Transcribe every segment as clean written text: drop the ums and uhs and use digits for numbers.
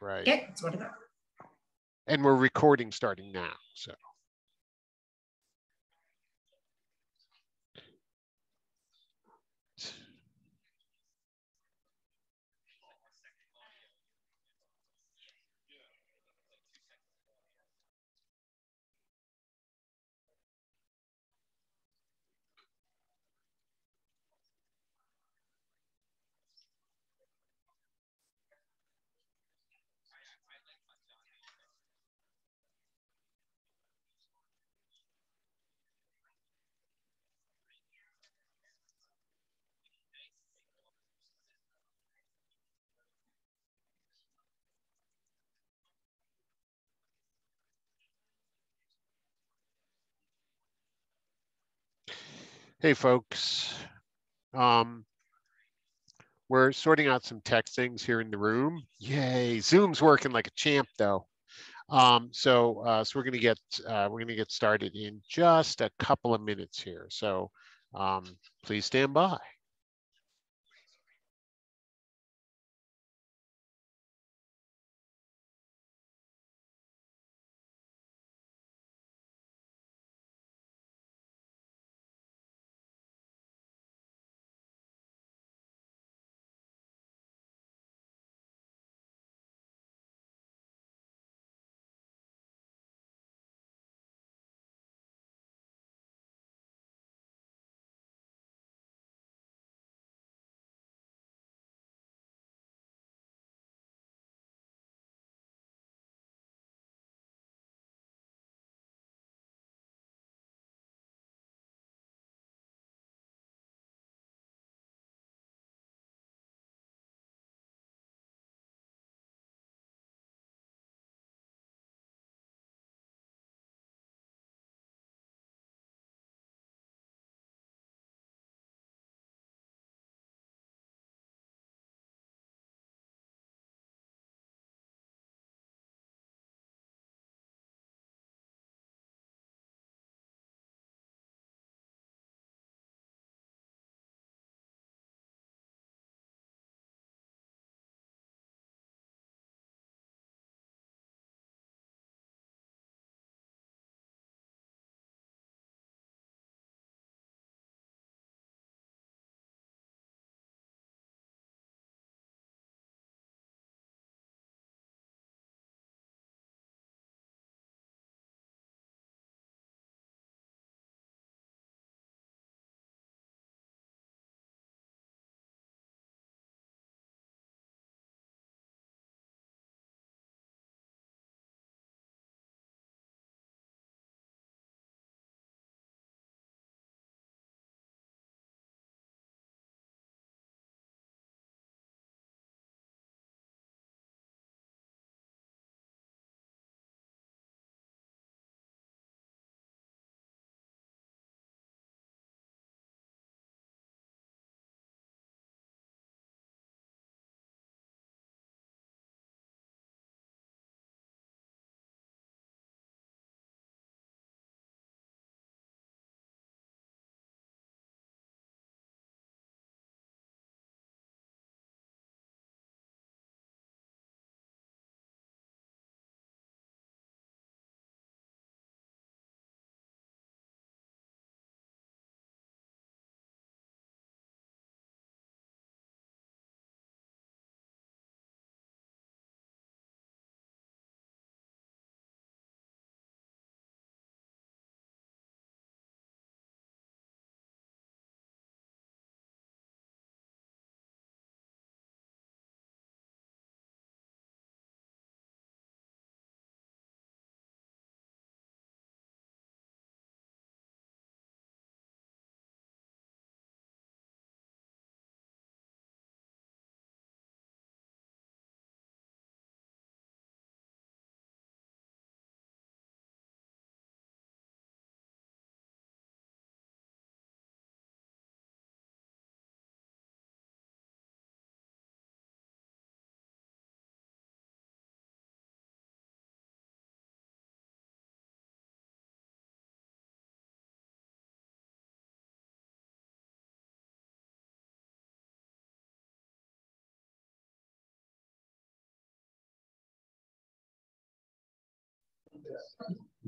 right. Okay, let's go to that. And we're recording starting now, so. Hey, folks. We're sorting out some tech things here in the room. Yay! Zoom's working like a champ, though. So we're gonna get started in just a couple of minutes here. So please stand by.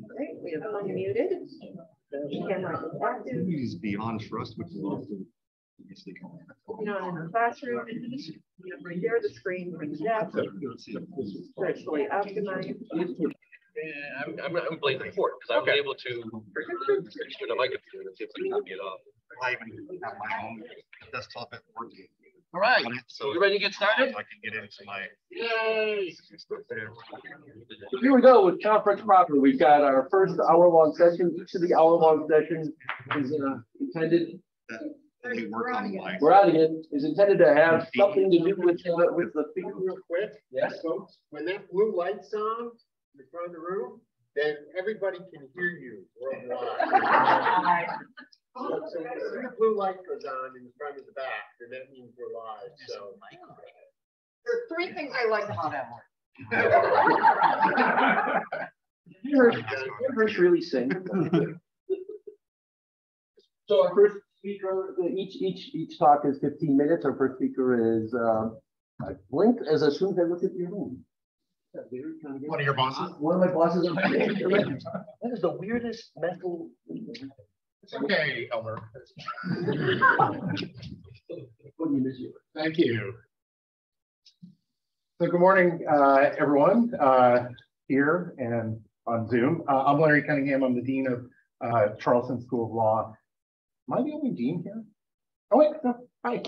Great, we have unmuted. The camera is active. Is beyond trust, which is also Not in the classroom. Right there, the screen for the desk. Virtually optimized. I'm playing the court because I was able to register to my computer and see if I can copy it off. I even have my own desktop at work. All right, so you ready to get started? I can get into my. Yay! Here we go with conference proper. We've got our first hour-long session. Each of the hour-long sessions is intended. Only work on the mic. We're out again. Is intended to have something to do with the theme. Real quick, Yes, folks, when that blue light's on in the front of the room, then everybody can hear you worldwide. So when you see the blue light goes on in the front of the back, then that means we're live. So There are three things I like about Emily. You heard really sing. So our first speaker, each talk is 15 minutes. Our first speaker is I blinked as soon as I looked at your room. One of your bosses? One of my bosses. That is the weirdest mental. It's okay, Elmer. What do you miss you? Thank you. So good morning, everyone here and on Zoom. I'm Larry Cunningham. I'm the Dean of Charleston School of Law. Am I the only dean here? Oh, wait, no, hi.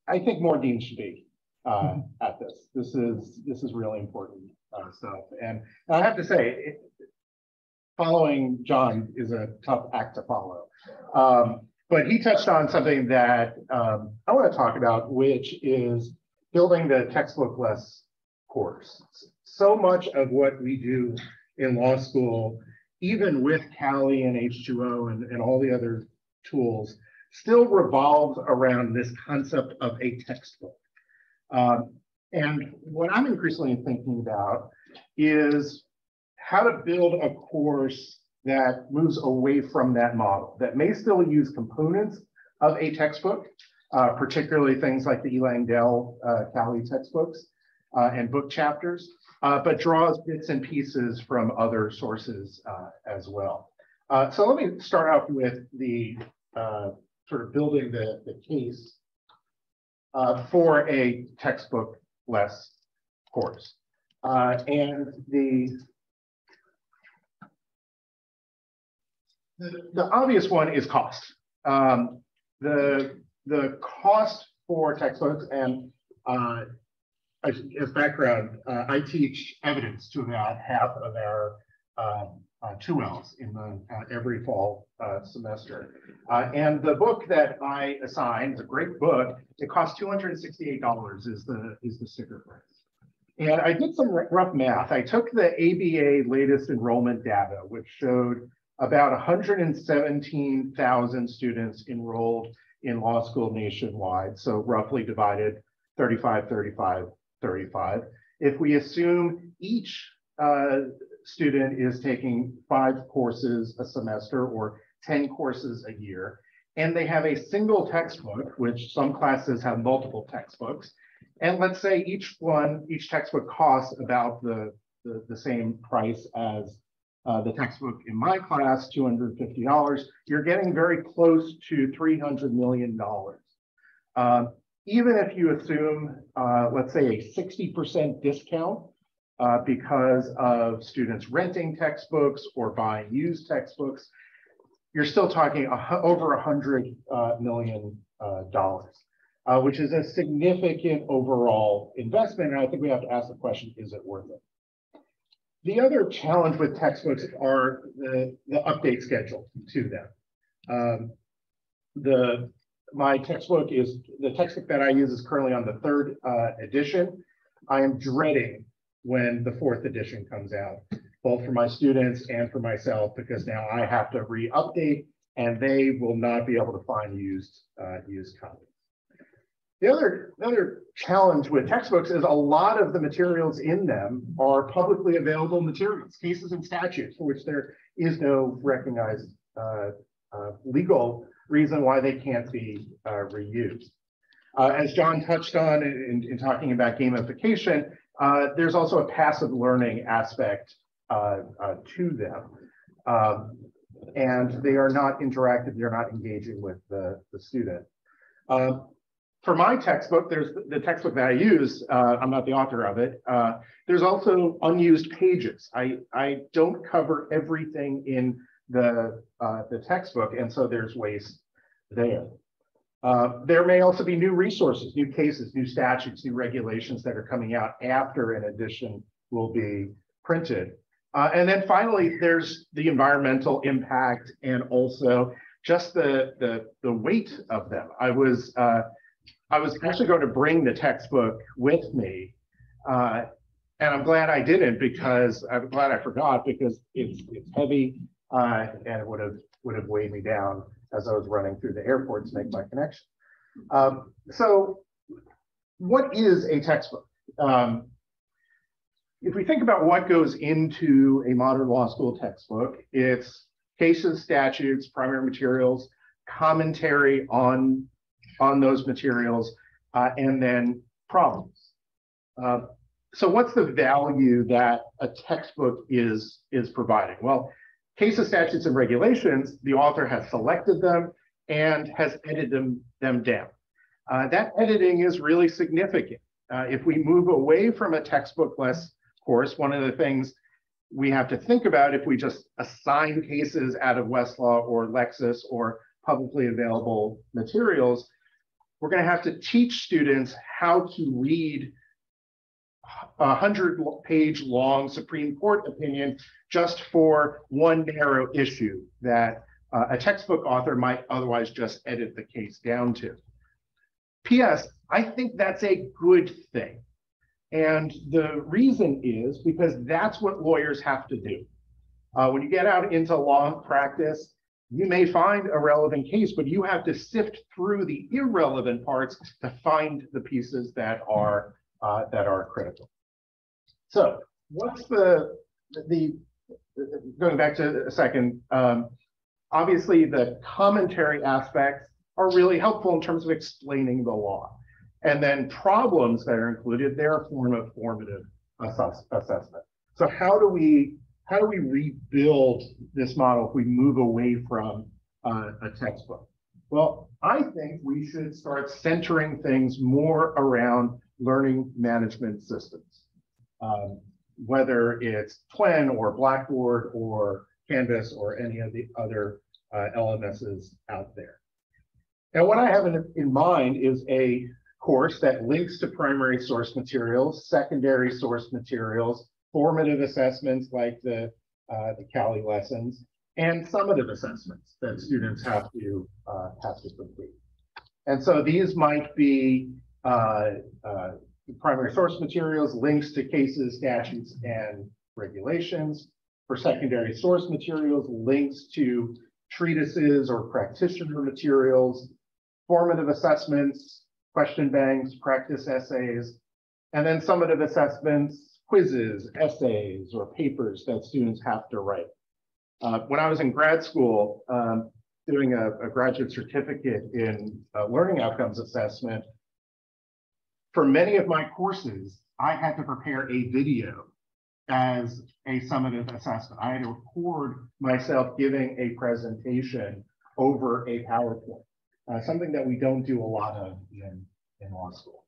I think more deans should be at this. This is really important stuff. And I have to say, following John is a tough act to follow. But he touched on something that I want to talk about, which is building the textbook-less course. So much of what we do in law school, even with Cali and H2O and all the other tools, still revolves around this concept of a textbook. And what I'm increasingly thinking about is how to build a course that moves away from that model, that may still use components of a textbook, particularly things like the E. Langdell Cali textbooks and book chapters, but draws bits and pieces from other sources as well. So let me start out with the sort of building the case for a textbook-less course. And the obvious one is cost. The cost for textbooks, and as background, I teach evidence to about half of our 2Ls in every fall semester. And the book that I assign is a great book. It costs $268 is the sticker price. And I did some rough math. I took the ABA latest enrollment data, which showed about 117,000 students enrolled in law school nationwide. So roughly divided 35, 35, 35. If we assume each student is taking 5 courses a semester or 10 courses a year, and they have a single textbook, which some classes have multiple textbooks, and let's say each textbook costs about the same price as the textbook in my class, $250, you're getting very close to $300 million. Even if you assume, let's say a 60% discount because of students renting textbooks or buying used textbooks, you're still talking over $100 million, which is a significant overall investment. And I think we have to ask the question, is it worth it? The other challenge with textbooks are the update schedule to them. My textbook the textbook that I use is currently on the 3rd edition. I am dreading when the 4th edition comes out, both for my students and for myself, because now I have to re-update and they will not be able to find used copies. The other challenge with textbooks is a lot of the materials in them are publicly available materials, cases and statutes for which there is no recognized legal reason why they can't be reused. As John touched on in talking about gamification, There's also a passive learning aspect to them. And they are not interactive, they're not engaging with the student. For my textbook, there's the textbook that I use, I'm not the author of it, there's also unused pages. I don't cover everything in the textbook, and so there's waste there. There may also be new resources, new cases, new statutes, new regulations that are coming out after an edition will be printed. And then finally, there's the environmental impact and also just the weight of them. I was actually going to bring the textbook with me, and I'm glad I didn't, because I'm glad I forgot, because it's heavy and it would have weighed me down as I was running through the airport to make my connection. So what is a textbook? If we think about what goes into a modern law school textbook, it's cases, statutes, primary materials, commentary on those materials, and then problems. So what's the value that a textbook is providing? Well, cases, statutes, and regulations, the author has selected them and has edited them down. That editing is really significant. If we move away from a textbook-less course, one of the things we have to think about, if we just assign cases out of Westlaw or Lexis or publicly available materials, we're going to have to teach students how to read a 100-page long Supreme Court opinion just for one narrow issue that a textbook author might otherwise just edit the case down to. P.S. I think that's a good thing. And the reason is because that's what lawyers have to do. When you get out into law practice, you may find a relevant case, but you have to sift through the irrelevant parts to find the pieces that are critical. So what's the going back to a second, obviously the commentary aspects are really helpful in terms of explaining the law. And then problems that are included, they're a form of formative assessment. So how do we rebuild this model if we move away from a textbook? Well, I think we should start centering things more around learning management systems, whether it's Twin or Blackboard or Canvas or any of the other LMSs out there. And what I have in mind is a course that links to primary source materials, secondary source materials, formative assessments like the Cali lessons, and summative assessments that students have to complete. And so these might be primary source materials, links to cases, statutes, and regulations. For secondary source materials, links to treatises or practitioner materials, formative assessments, question banks, practice essays, and then summative assessments, quizzes, essays, or papers that students have to write. When I was in grad school, doing a graduate certificate in learning outcomes assessment, for many of my courses, I had to prepare a video as a summative assessment. I had to record myself giving a presentation over a PowerPoint, something that we don't do a lot of in law school.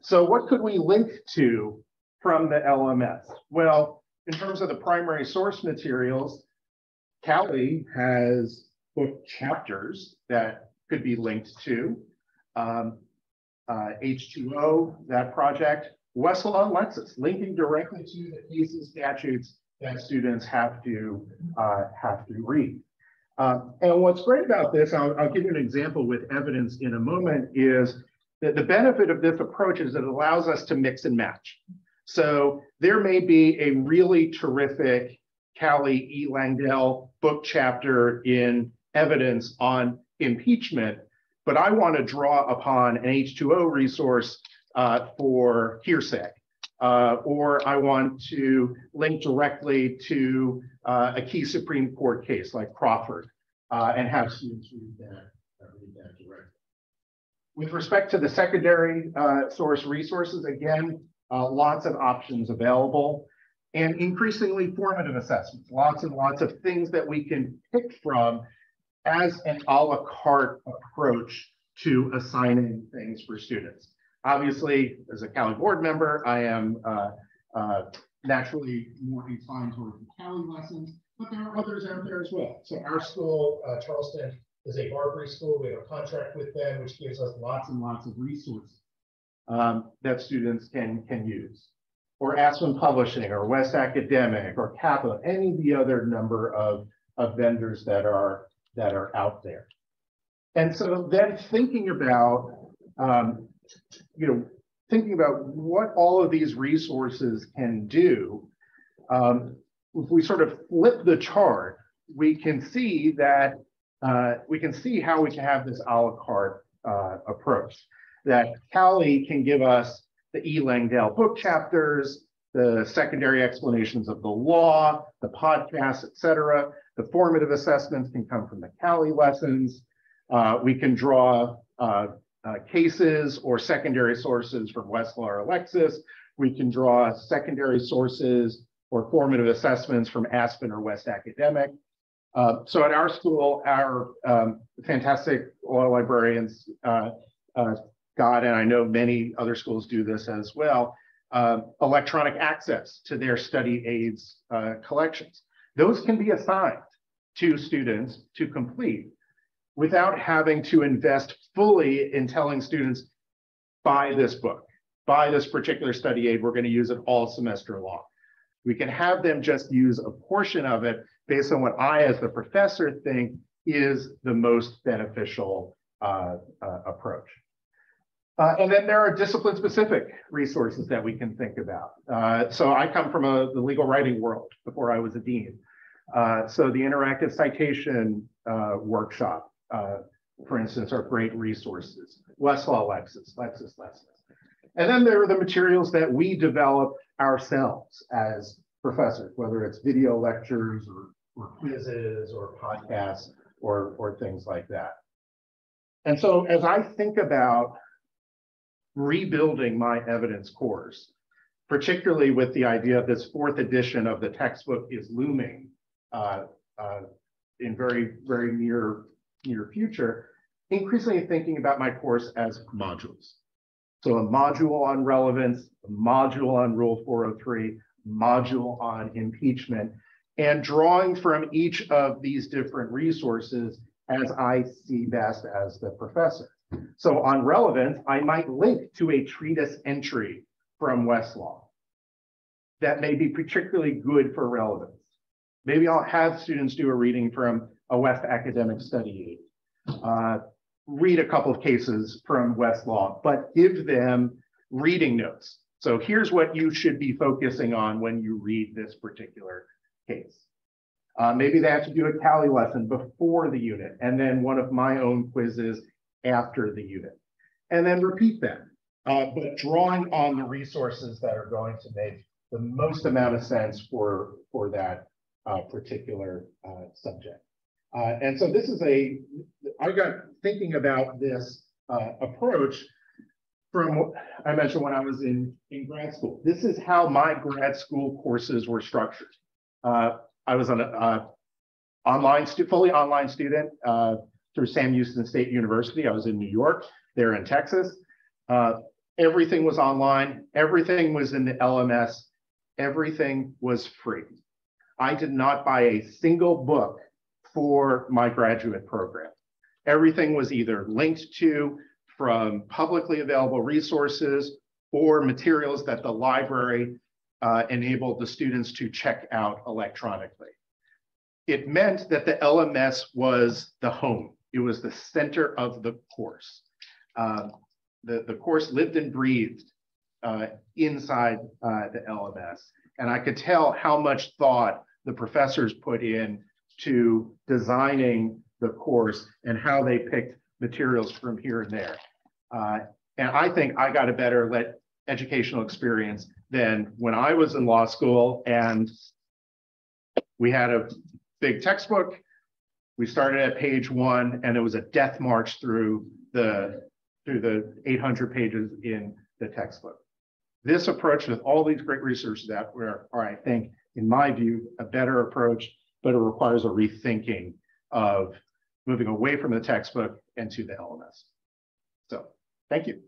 So what could we link to from the LMS? Well, in terms of the primary source materials, Cali has book chapters that could be linked to. H2O, that project, Westlaw and Lexis, linking directly to the cases, statutes that students have to read. And what's great about this, I'll give you an example with evidence in a moment, is that the benefit of this approach is that it allows us to mix and match. So there may be a really terrific Cali E. Langdell book chapter in evidence on impeachment, but I want to draw upon an H2O resource for hearsay, or I want to link directly to a key Supreme Court case like Crawford and have students read that directly. With respect to the secondary source resources, again, lots of options available, and increasingly formative assessments, lots and lots of things that we can pick from as an a la carte approach to assigning things for students. Obviously, as a Cali board member, I am naturally more inclined towards the Cali lessons, but there are others out there as well. So our school, Charleston, is a Barbary school. We have a contract with them, which gives us lots and lots of resources that students can use. Or Aspen Publishing, or West Academic, or Capital, any of the other number of vendors that are out there. And so then thinking about, thinking about what all of these resources can do, if we sort of flip the chart, we can see that we can see how we can have this a la carte approach. That Cali can give us the E. Langdale book chapters, the secondary explanations of the law, the podcasts, et cetera. The formative assessments can come from the Cali lessons. We can draw cases or secondary sources from Westlaw or Lexis. We can draw secondary sources or formative assessments from Aspen or West Academic. So at our school, our fantastic law librarians, God, and I know many other schools do this as well, electronic access to their study aids collections. Those can be assigned to students to complete without having to invest fully in telling students, buy this book, buy this particular study aid, we're going to use it all semester long. We can have them just use a portion of it based on what I, as the professor, think is the most beneficial approach. And then there are discipline-specific resources that we can think about. So I come from the legal writing world before I was a dean. So the interactive citation workshop, for instance, are great resources. Westlaw, Lexis lessons. And then there are the materials that we develop ourselves as professors, whether it's video lectures or quizzes or podcasts or things like that. And so as I think about rebuilding my evidence course, particularly with the idea of this 4th edition of the textbook is looming in very, very near future, increasingly thinking about my course as modules. So a module on relevance, a module on Rule 403, module on impeachment, and drawing from each of these different resources as I see best as the professor. So on relevance, I might link to a treatise entry from Westlaw that may be particularly good for relevance. Maybe I'll have students do a reading from a West Academic study aid, read a couple of cases from Westlaw, but give them reading notes. So here's what you should be focusing on when you read this particular case. Maybe they have to do a Cali lesson before the unit, and then one of my own quizzes after the unit, and then repeat that, but drawing on the resources that are going to make the most amount of sense for that particular subject. And so this is I got thinking about this approach from what I mentioned when I was in grad school. This is how my grad school courses were structured. I was an fully online student through Sam Houston State University. I was in New York, they're in Texas. Everything was online, everything was in the LMS, everything was free. I did not buy a single book for my graduate program. Everything was either linked to from publicly available resources or materials that the library enabled the students to check out electronically. It meant that the LMS was the home. It was the center of the course. The course lived and breathed inside the LMS. And I could tell how much thought the professors put in to designing the course and how they picked materials from here and there. And I think I got a better educational experience than when I was in law school and we had a big textbook. We started at page 1 and it was a death march through the 800 pages in the textbook. this approach with all these great resources out there are, I think, in my view, a better approach, but it requires a rethinking of moving away from the textbook and to the LMS. So, thank you.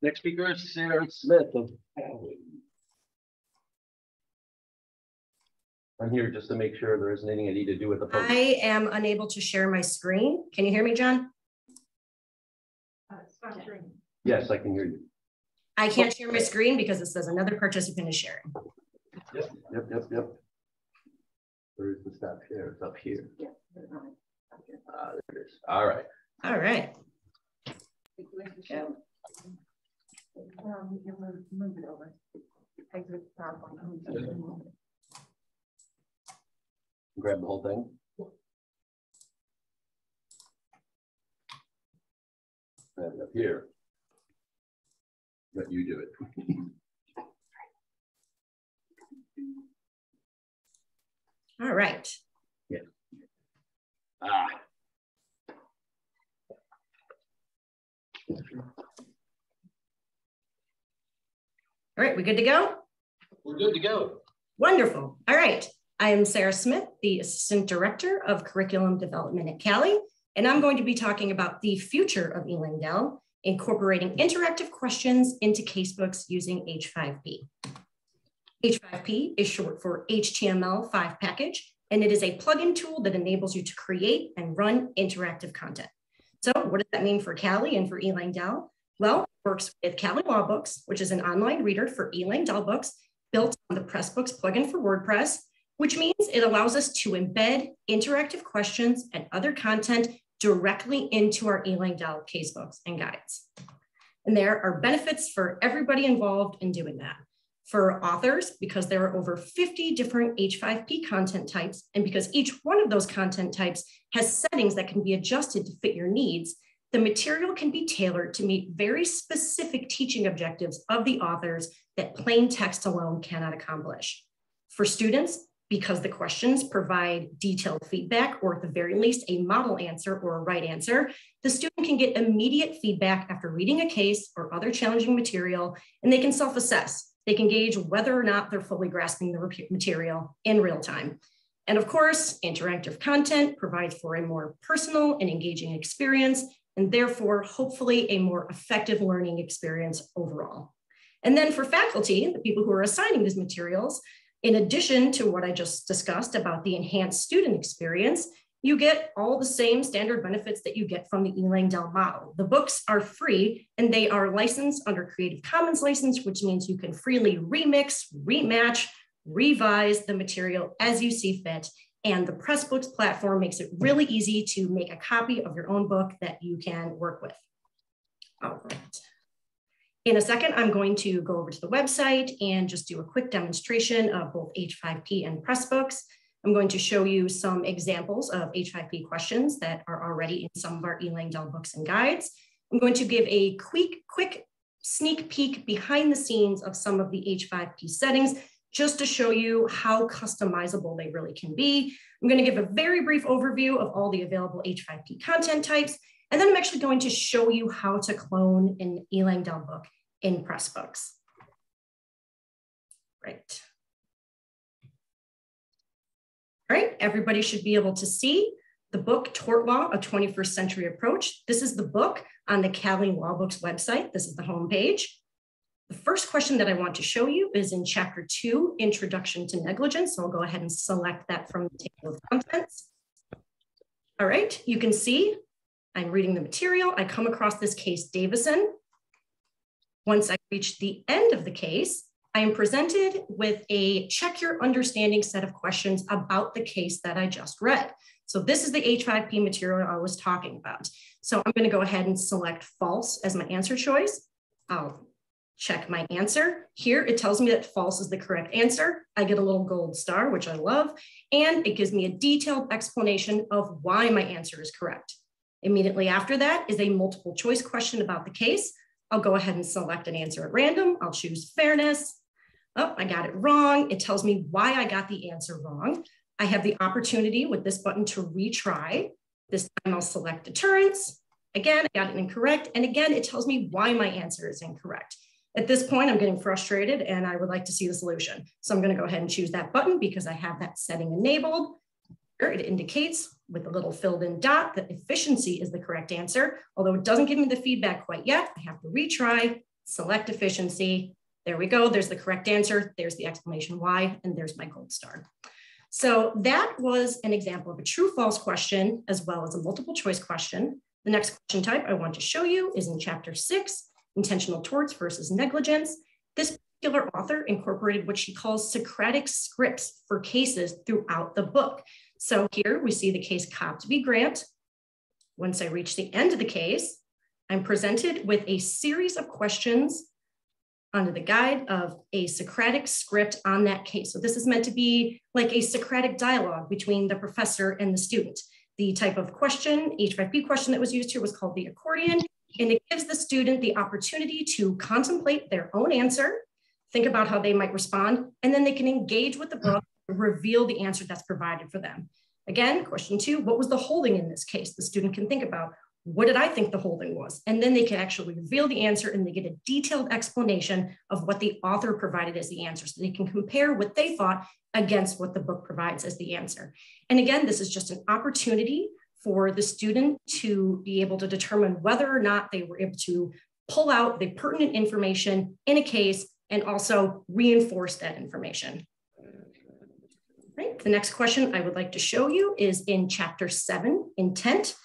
Next speaker is Sarah Smith. I'm here just to make sure there isn't anything I need to do with the post. I am unable to share my screen. Can you hear me, John? Stop sharing. Yes, I can hear you. I can't share my screen because it says another participant is sharing. Yep. Where's the stop share? It's up here. There it is. All right. All right. Move it over. Exit PowerPoint. Grab the whole thing. Grab it up here. Let you do it. All right. Yeah. All right, we good to go? We're good to go. Wonderful. All right. I am Sarah Smith, the Assistant Director of Curriculum Development at Cali, and I'm going to be talking about the future of eLangDel, incorporating interactive questions into casebooks using H5P. H5P is short for HTML5 package, and it is a plugin tool that enables you to create and run interactive content. So what does that mean for Cali and for eLangDel? Well, it works with Cali Law Books, which is an online reader for eLangDel books built on the Pressbooks plugin for WordPress, which means it allows us to embed interactive questions and other content directly into our eLangDel casebooks and guides. And there are benefits for everybody involved in doing that. For authors, because there are over 50 different H5P content types, and because each one of those content types has settings that can be adjusted to fit your needs, the material can be tailored to meet very specific teaching objectives of the authors that plain text alone cannot accomplish. For students, because the questions provide detailed feedback, or at the very least, a model answer or a right answer, the student can get immediate feedback after reading a case or other challenging material, and they can self-assess. They can gauge whether or not they're fully grasping the material in real time. And of course, interactive content provides for a more personal and engaging experience, and therefore, hopefully, a more effective learning experience overall. And then for faculty, the people who are assigning these materials, in addition to what I just discussed about the enhanced student experience, you get all the same standard benefits that you get from the eLangDel model. The books are free and they are licensed under Creative Commons license, which means you can freely remix, rematch, revise the material as you see fit. And the Pressbooks platform makes it really easy to make a copy of your own book that you can work with. All right. In a second, I'm going to go over to the website and just do a quick demonstration of both H5P and Pressbooks. I'm going to show you some examples of H5P questions that are already in some of our eLangDel books and guides. I'm going to give a quick sneak peek behind the scenes of some of the H5P settings, just to show you how customizable they really can be. I'm going to give a very brief overview of all the available H5P content types, and then I'm actually going to show you how to clone an eLangDel book in Pressbooks. Right. All right, everybody should be able to see the book Tort Law, A 21st Century Approach. This is the book on the Cali Law Books website. This is the home page. The first question that I want to show you is in Chapter 2, Introduction to Negligence. So I'll go ahead and select that from the table of contents. All right, you can see I'm reading the material. I come across this case, Davison. Once I reach the end of the case, I am presented with a check your understanding set of questions about the case that I just read. So this is the H5P material I was talking about. So I'm going to go ahead and select false as my answer choice. I'll check my answer. Here it tells me that false is the correct answer. I get a little gold star, which I love, and it gives me a detailed explanation of why my answer is correct. Immediately after that is a multiple choice question about the case. I'll go ahead and select an answer at random. I'll choose fairness. Oh, I got it wrong. It tells me why I got the answer wrong. I have the opportunity with this button to retry. This time I'll select deterrence. Again, I got it incorrect. And again, it tells me why my answer is incorrect. At this point, I'm getting frustrated and I would like to see the solution. So I'm going to go ahead and choose that button because I have that setting enabled. Here it indicates with a little filled in dot that efficiency is the correct answer. Although it doesn't give me the feedback quite yet, I have to retry, select efficiency. There we go. There's the correct answer. There's the explanation why, and there's my gold star. So that was an example of a true-false question as well as a multiple choice question. The next question type I want to show you is in chapter 6, intentional torts versus negligence. This particular author incorporated what she calls Socratic scripts for cases throughout the book. So here we see the case Cobbs v. Grant. Once I reach the end of the case, I'm presented with a series of questions under the guide of a Socratic script on that case. So this is meant to be like a Socratic dialogue between the professor and the student. The type of question, H5P question that was used here was called the accordion, and it gives the student the opportunity to contemplate their own answer, think about how they might respond, and then they can engage with the book and reveal the answer that's provided for them. Again, question 2, what was the holding in this case? The student can think about, what did I think the holding was? And then they can actually reveal the answer and they get a detailed explanation of what the author provided as the answer. So they can compare what they thought against what the book provides as the answer. And again, this is just an opportunity for the student to be able to determine whether or not they were able to pull out the pertinent information in a case and also reinforce that information. Right. The next question I would like to show you is in chapter 7, intent.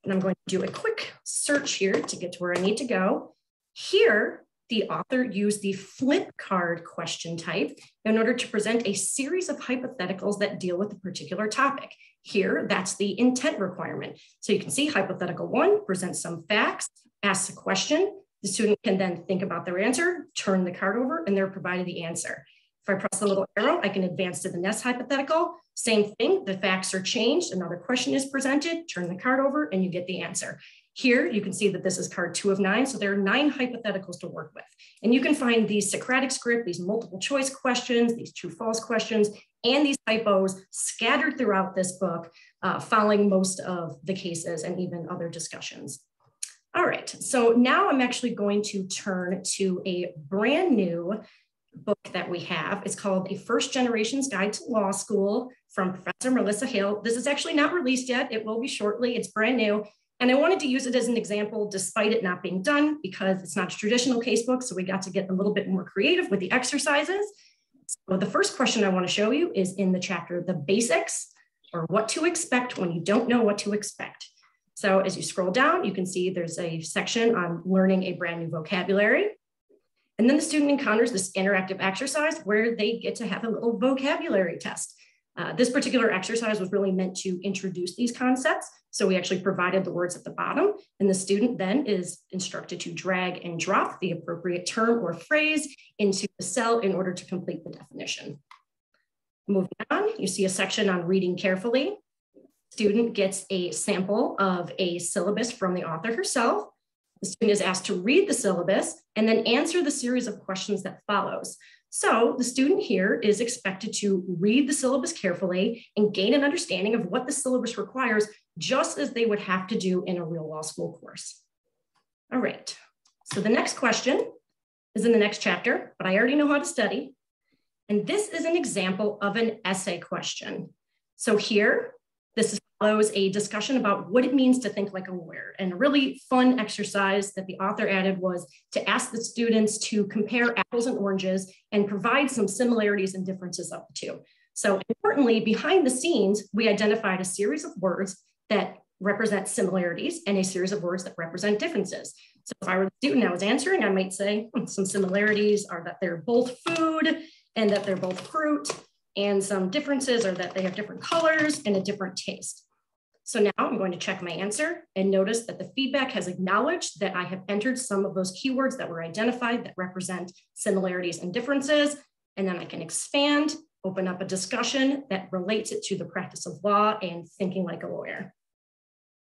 And I'm going to do a quick search here to get to where I need to go. Here, the author used the flip card question type in order to present a series of hypotheticals that deal with a particular topic. Here, that's the intent requirement. So you can see hypothetical 1 presents some facts, asks a question. The student can then think about their answer, turn the card over, and they're provided the answer. If I press the little arrow, I can advance to the next hypothetical. Same thing, the facts are changed, another question is presented, turn the card over, and you get the answer. Here, you can see that this is card 2 of 9, so there are 9 hypotheticals to work with. And you can find these Socratic script, these multiple choice questions, these true-false questions, and these typos scattered throughout this book, following most of the cases and even other discussions. All right, so now I'm actually going to turn to a brand new book that we have. It's called A First Generation's Guide to Law School from Professor Melissa Hale. This is actually not released yet. It will be shortly. It's brand new. And I wanted to use it as an example despite it not being done because it's not a traditional casebook. So we got to get a little bit more creative with the exercises. So the first question I want to show you is in the chapter, The Basics, or What to Expect When You Don't Know What to Expect. So as you scroll down, you can see there's a section on learning a brand new vocabulary. And then the student encounters this interactive exercise where they get to have a little vocabulary test. This particular exercise was really meant to introduce these concepts. So we actually provided the words at the bottom, and the student then is instructed to drag and drop the appropriate term or phrase into the cell in order to complete the definition. Moving on, you see a section on reading carefully. Student gets a sample of a syllabus from the author herself. The student is asked to read the syllabus and then answer the series of questions that follows. So the student here is expected to read the syllabus carefully and gain an understanding of what the syllabus requires, just as they would have to do in a real law school course. All right, so the next question is in the next chapter, but I already know how to study. And this is an example of an essay question. So here, this follows a discussion about what it means to think like a lawyer. And a really fun exercise that the author added was to ask the students to compare apples and oranges and provide some similarities and differences of the two. So importantly, behind the scenes, we identified a series of words that represent similarities and a series of words that represent differences. So if I were the student I was answering, I might say some similarities are that they're both food and that they're both fruit. And some differences are that they have different colors and a different taste. So now I'm going to check my answer and notice that the feedback has acknowledged that I have entered some of those keywords that were identified that represent similarities and differences. And then I can expand, open up a discussion that relates it to the practice of law and thinking like a lawyer.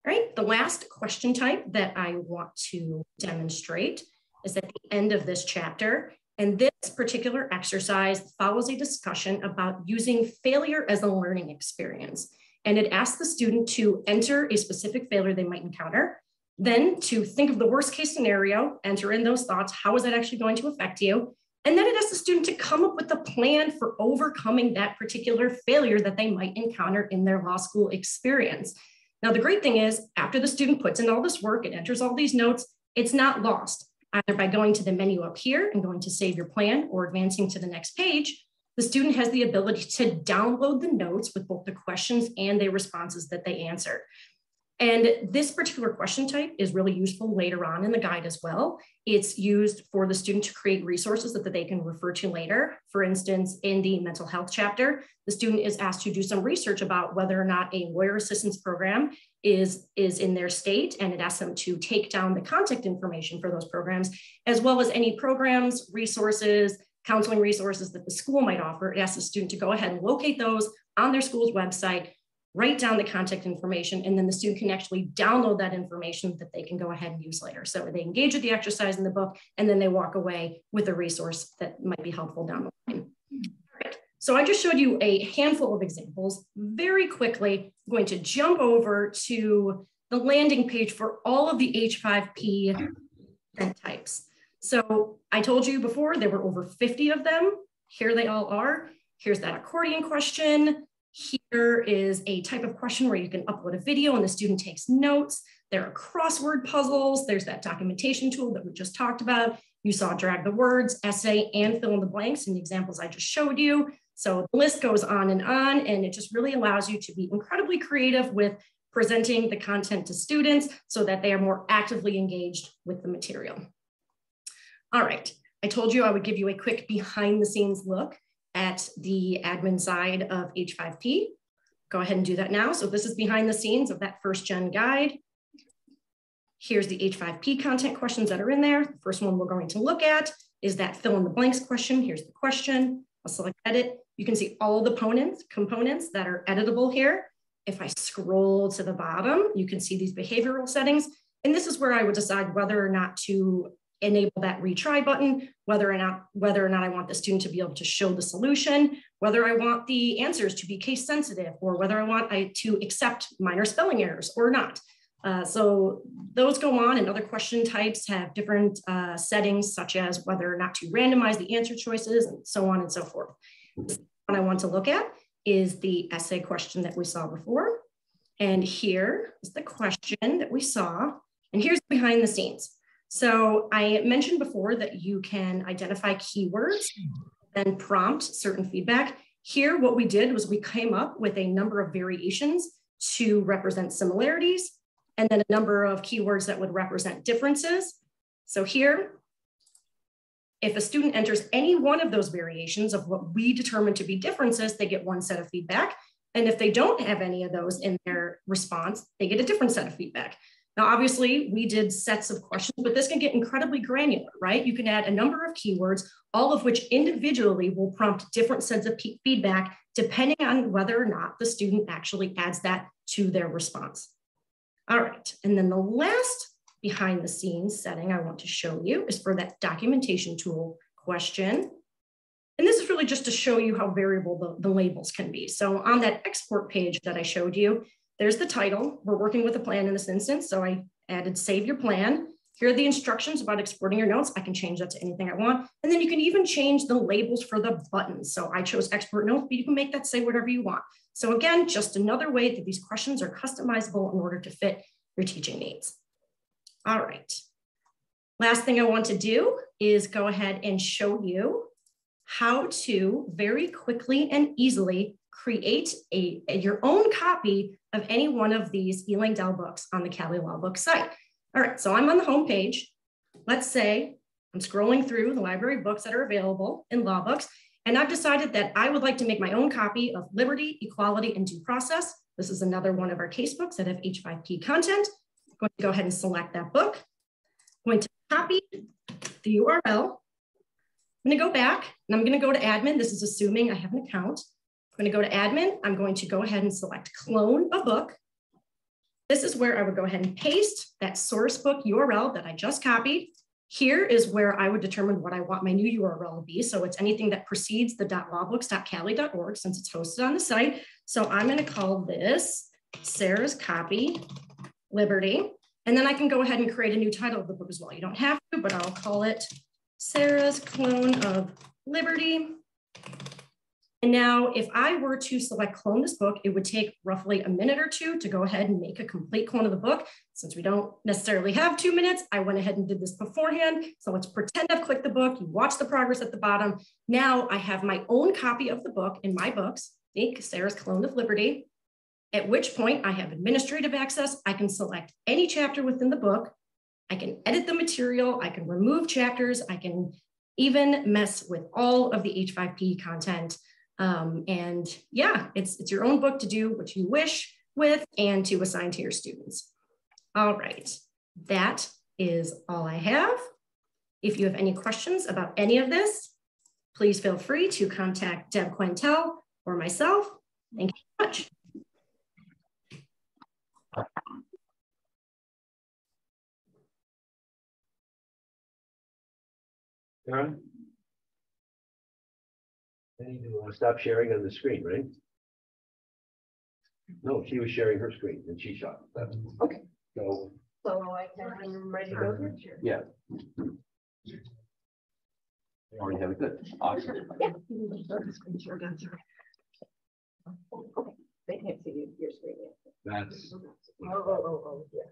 All right, the last question type that I want to demonstrate is at the end of this chapter. And this particular exercise follows a discussion about using failure as a learning experience. And it asks the student to enter a specific failure they might encounter, then to think of the worst case scenario, enter in those thoughts. How is that actually going to affect you? And then it asks the student to come up with a plan for overcoming that particular failure that they might encounter in their law school experience. Now, the great thing is, after the student puts in all this work and enters all these notes, it's not lost. Either by going to the menu up here and going to save your plan or advancing to the next page, the student has the ability to download the notes with both the questions and the responses that they answer. And this particular question type is really useful later on in the guide as well. It's used for the student to create resources that they can refer to later. For instance, in the mental health chapter, the student is asked to do some research about whether or not a lawyer assistance program is in their state, and it asks them to take down the contact information for those programs, as well as any programs, resources, counseling resources that the school might offer. It asks the student to go ahead and locate those on their school's website, write down the contact information, and then the student can actually download that information that they can go ahead and use later. So they engage with the exercise in the book, and then they walk away with a resource that might be helpful down the line. Right. So I just showed you a handful of examples. Very quickly, I'm going to jump over to the landing page for all of the H5P types. So I told you before, there were over 50 of them. Here they all are. Here's that accordion question. Here is a type of question where you can upload a video and the student takes notes. There are crossword puzzles. There's that documentation tool that we just talked about. You saw drag the words, essay, and fill in the blanks in the examples I just showed you. So the list goes on, and it just really allows you to be incredibly creative with presenting the content to students so that they are more actively engaged with the material. All right, I told you I would give you a quick behind the scenes look at the admin side of H5P. Go ahead and do that now. So this is behind the scenes of that first gen guide. Here's the H5P content questions that are in there. The first one we're going to look at is that fill in the blanks question. Here's the question. I'll select edit. You can see all the components that are editable here. If I scroll to the bottom, you can see these behavioral settings. And this is where I would decide whether or not to enable that retry button, whether or not I want the student to be able to show the solution, whether I want the answers to be case sensitive, or whether I want to accept minor spelling errors or not. So those go on, and other question types have different settings, such as whether or not to randomize the answer choices and so on and so forth. What I want to look at is the essay question that we saw before. And here is the question that we saw, and here's behind the scenes. So I mentioned before that you can identify keywords and prompt certain feedback. Here, what we did was we came up with a number of variations to represent similarities, and then a number of keywords that would represent differences. So here, if a student enters any one of those variations of what we determine to be differences, they get one set of feedback. And if they don't have any of those in their response, they get a different set of feedback. Now, obviously, we did sets of questions, but this can get incredibly granular, right? You can add a number of keywords, all of which individually will prompt different sets of feedback, depending on whether or not the student actually adds that to their response. All right, and then the last behind the scenes setting I want to show you is for that documentation tool question. And this is really just to show you how variable the labels can be. So on that export page that I showed you, there's the title. We're working with a plan in this instance. So I added save your plan. Here are the instructions about exporting your notes. I can change that to anything I want. And then you can even change the labels for the buttons. So I chose export notes, but you can make that say whatever you want. So again, just another way that these questions are customizable in order to fit your teaching needs. All right. Last thing I want to do is go ahead and show you how to very quickly and easily create your own copy of any one of these Elang Dell books on the Cali Law Book site. All right, so I'm on the home page. Let's say I'm scrolling through the library of books that are available in law books, and I've decided that I would like to make my own copy of Liberty, Equality, and Due Process. This is another one of our case books that have H5P content. I'm going to go ahead and select that book. I'm going to copy the URL. I'm going to go back, and I'm going to go to admin. This is assuming I have an account. I'm going to go to admin. I'm going to go ahead and select clone a book. This is where I would go ahead and paste that source book URL that I just copied. Here is where I would determine what I want my new URL to be. So it's anything that precedes the .lawbooks.cali.org since it's hosted on the site. So I'm going to call this Sarah's Copy, Liberty. And then I can go ahead and create a new title of the book as well. You don't have to, but I'll call it Sarah's Clone of Liberty. And now if I were to select clone this book, it would take roughly a minute or two to go ahead and make a complete clone of the book. Since we don't necessarily have 2 minutes, I went ahead and did this beforehand. So let's pretend I've clicked the book. You watch the progress at the bottom. Now I have my own copy of the book in my books, think Sarah's Clone of Liberty, at which point I have administrative access. I can select any chapter within the book. I can edit the material. I can remove chapters. I can even mess with all of the H5P content. And yeah, it's your own book to do what you wish with and to assign to your students. All right, that is all I have. If you have any questions about any of this, please feel free to contact Deb Quintel or myself. Thank you so much. Aaron? You want to stop sharing on the screen, right? No, she was sharing her screen and she shot. Okay. So I'm ready to go here? yeah. You already have it good. Awesome. Yeah. Sure, done, sir. Okay. They can't see your screen yet. That's Oh, yeah.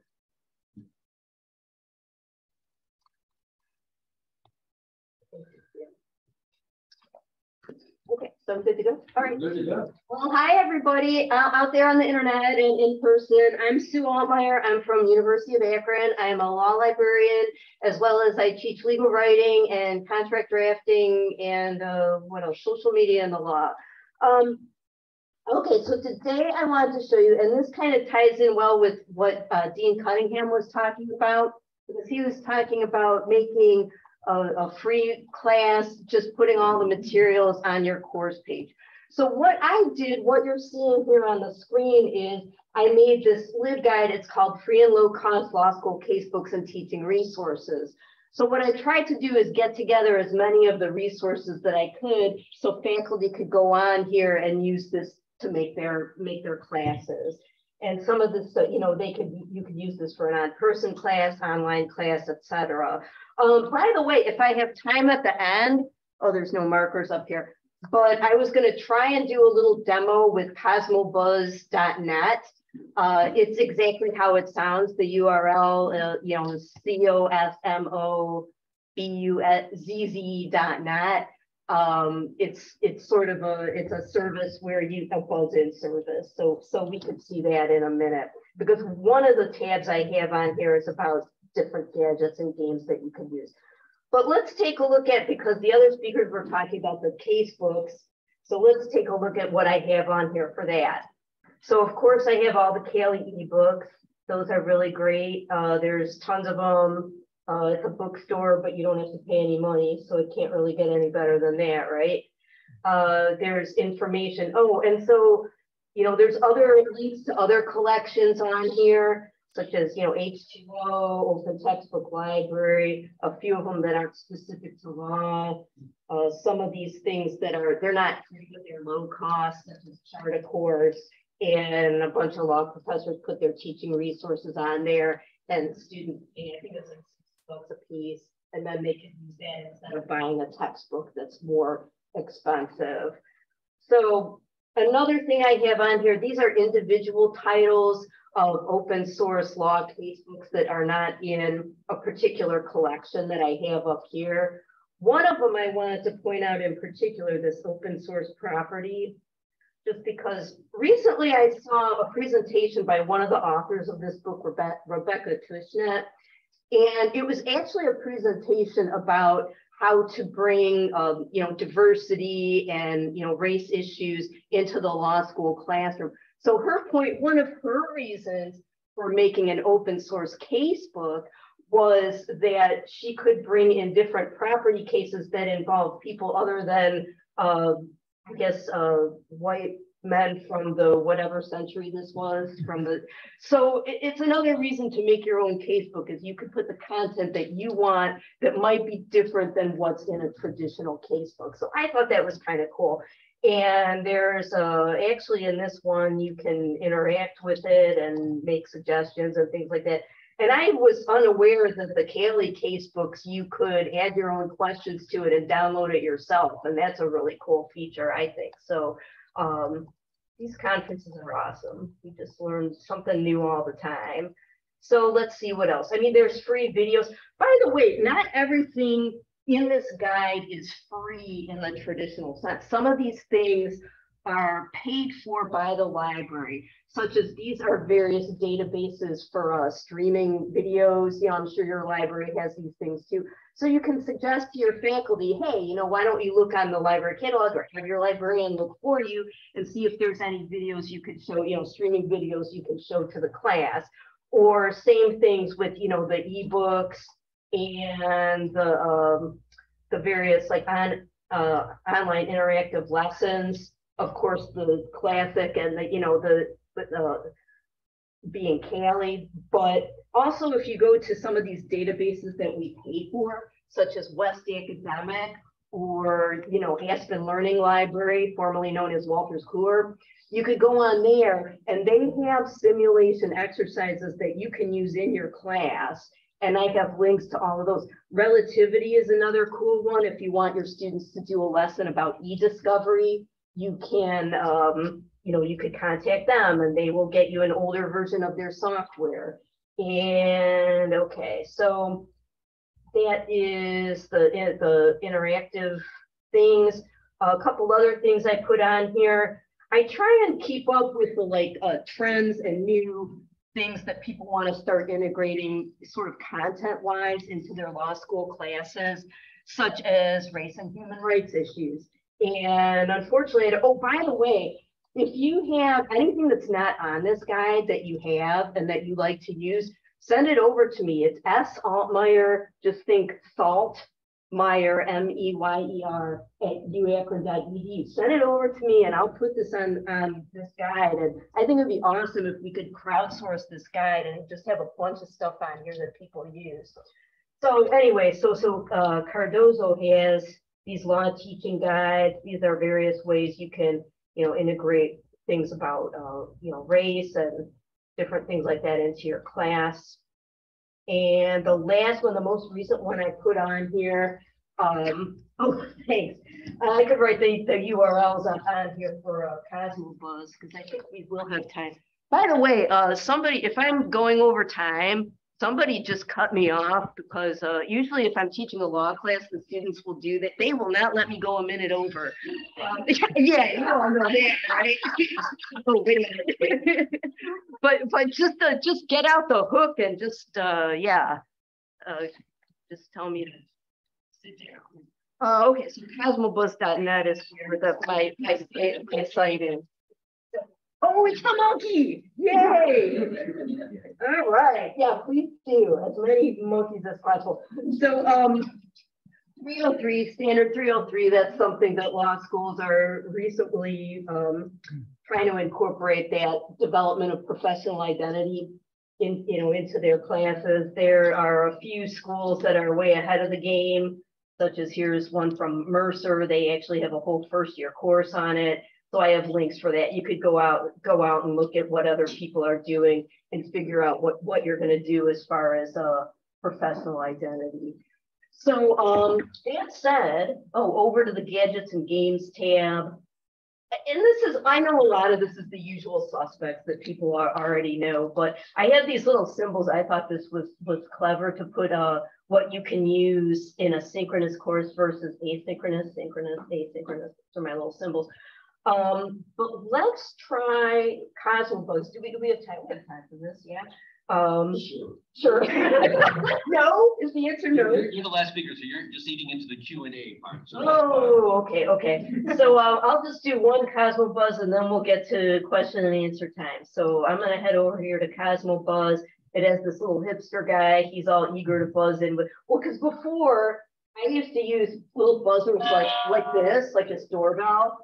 Okay, so I'm good to go. All right. good to go. Well, hi, everybody out there on the internet and in person. I'm Sue Altmeyer. I'm from University of Akron. I'm a law librarian, as well as I teach legal writing and contract drafting and what else, social media and the law. Okay, so today I wanted to show you, and this kind of ties in well with what Dean Cunningham was talking about, because he was talking about making a free class, just putting all the materials on your course page. So what I did, what you're seeing here on the screen is I made this LibGuide. It's called Free and Low Cost Law School Casebooks and Teaching Resources. So what I tried to do is get together as many of the resources that I could so faculty could go on here and use this to make their classes. And some of this, you know, you could use this for an on-person class, online class, etc. By the way, if I have time at the end, oh, there's no markers up here, but I was going to try and do a little demo with cosmobuzz.net. It's exactly how it sounds. The URL, you know, is cosmobuzz.net. It's sort of a service where a buzz-in service. So we could see that in a minute, because one of the tabs I have on here is about different gadgets and games that you can use. But let's take a look at, because the other speakers were talking about the case books. So let's take a look at what I have on here for that. So of course I have all the Callie ebooks. Those are really great. There's tons of them. It's a bookstore, but you don't have to pay any money, so it can't really get any better than that, right? There's information. Oh, and so, you know, there's other links to other collections on here, such as, you know, H2O, Open Textbook Library, a few of them that aren't specific to law. Some of these things that they're not free, but they're low cost, such as Charta Course, and a bunch of law professors put their teaching resources on there, and students, I think it's like $6 a piece, and then they can use that instead of buying a textbook that's more expensive. So another thing I have on here, these are individual titles of open source law casebooks that are not in a particular collection that I have up here. One of them I wanted to point out in particular, this open source property, just because recently I saw a presentation by one of the authors of this book, Rebecca Tushnet, and it was actually a presentation about how to bring, you know, diversity and, you know, race issues into the law school classroom. So her point, one of her reasons for making an open source casebook was that she could bring in different property cases that involve people other than, I guess, white men from the whatever century this was from the. So it's another reason to make your own casebook, is you could put the content that you want that might be different than what's in a traditional casebook. So I thought that was kind of cool. And there's actually in this one, you can interact with it and make suggestions and things like that. And I was unaware that the Callie casebooks, you could add your own questions to it and download it yourself. And that's a really cool feature, I think. So these conferences are awesome. We just learn something new all the time. So let's see what else. I mean, there's free videos. By the way, not everything in this guide is free in the traditional sense. Some of these things are paid for by the library, such as these are various databases for streaming videos. You know, I'm sure your library has these things too. So you can suggest to your faculty, hey, you know, why don't you look on the library catalog or have your librarian look for you and see if there's any videos you could show, you know, streaming videos you can show to the class. Or same things with, you know, the ebooks and the various like online interactive lessons, of course, the classic and the, you know, the being Callie, but also if you go to some of these databases that we pay for, such as West Academic or, you know, Aspen Learning Library, formerly known as Walters Kluwer, you could go on there and they have simulation exercises that you can use in your class. And I have links to all of those. Relativity is another cool one. If you want your students to do a lesson about e-discovery, you can, you know, you could contact them and they will get you an older version of their software. And okay, so that is the interactive things. A couple other things I put on here. I try and keep up with the like trends and new things that people want to start integrating sort of content-wise into their law school classes, such as race and human rights issues. And unfortunately, oh, by the way, if you have anything that's not on this guide that you have and that you like to use, send it over to me. It's S. Altmeyer, just think Salt Meyer, M-E-Y-E-R, at uakron.edu. Send it over to me and I'll put this on this guide. And I think it'd be awesome if we could crowdsource this guide and just have a bunch of stuff on here that people use. So anyway, so Cardozo has these law teaching guides. These are various ways you can, you know, integrate things about, you know, race and different things like that into your class. And the last one, the most recent one I put on here, oh, thanks. I could write the URLs on here for Cosmobuzz because I think we will have time. By the way, somebody, if I'm going over time, somebody just cut me off because usually if I'm teaching a law class, the students will do that. They will not let me go a minute over. Yeah, you know that, right? Oh, wait a minute. but just get out the hook and just yeah, just tell me to sit down. Okay, so cosmobuzz.net is where my site is. Oh, it's the monkey! Yay! All right, yeah, please do as many monkeys as possible. So 303, standard 303, that's something that law schools are recently trying to incorporate, that development of professional identity into their classes. There are a few schools that are way ahead of the game, such as here's one from Mercer. They actually have a whole first year course on it. So I have links for that. You could go out and look at what other people are doing and figure out what you're going to do as far as professional identity. So that said, over to the gadgets and games tab. And this is, I know a lot of this is the usual suspects that people already know, but I have these little symbols. I thought this was clever to put what you can use in a synchronous course versus asynchronous, synchronous, asynchronous. These are my little symbols. But let's try Cosmobuzz. Do we have time? We have time for this, yeah? Sure. No, is the answer no? You're the last speaker, so you're just eating into the Q&A part. So okay. So I'll just do one Cosmobuzz and then we'll get to question and answer time. So I'm gonna head over here to Cosmobuzz. It has this little hipster guy. He's all eager to buzz in with, well, because before I used to use little buzzers like this, like this doorbell.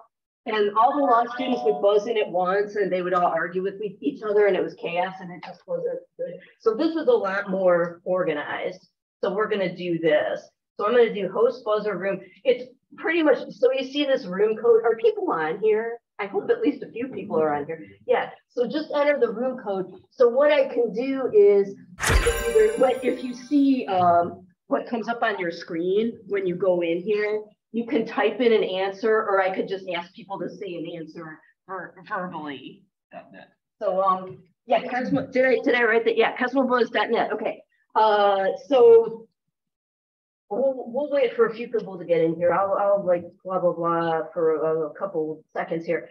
And all the law students would buzz in at once and they would all argue with each other and it was chaos and it just wasn't good. So this is a lot more organized. So we're gonna do this. So I'm going to do host buzzer room. It's pretty much, so you see this room code. Are people on here? I hope at least a few people are on here. Yeah, so just enter the room code. So what I can do is, if you see what comes up on your screen when you go in here, you can type in an answer, or I could just ask people to say an answer verbally. So yeah, Cosmo, did I write that? Yeah, cosmobuzz.net. Okay. So we'll wait for a few people to get in here. I'll like blah blah blah for a couple seconds here.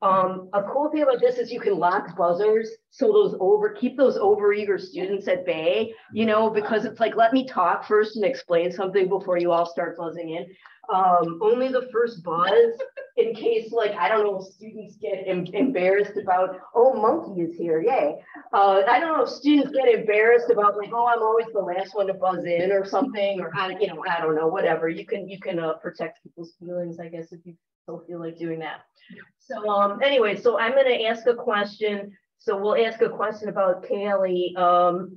A cool thing about this is you can lock buzzers, so keep those overeager students at bay, you know, because it's like, let me talk first and explain something before you all start buzzing in. Only the first buzz, in case, like, I don't know, students get embarrassed about, oh, monkey is here, yay. I don't know if students get embarrassed about, like, oh, I'm always the last one to buzz in or something, or, I don't know, whatever. You can protect people's feelings, I guess, if you don't feel like doing that. So anyway, so I'm going to ask a question. So we'll ask a question about Cali. Oh,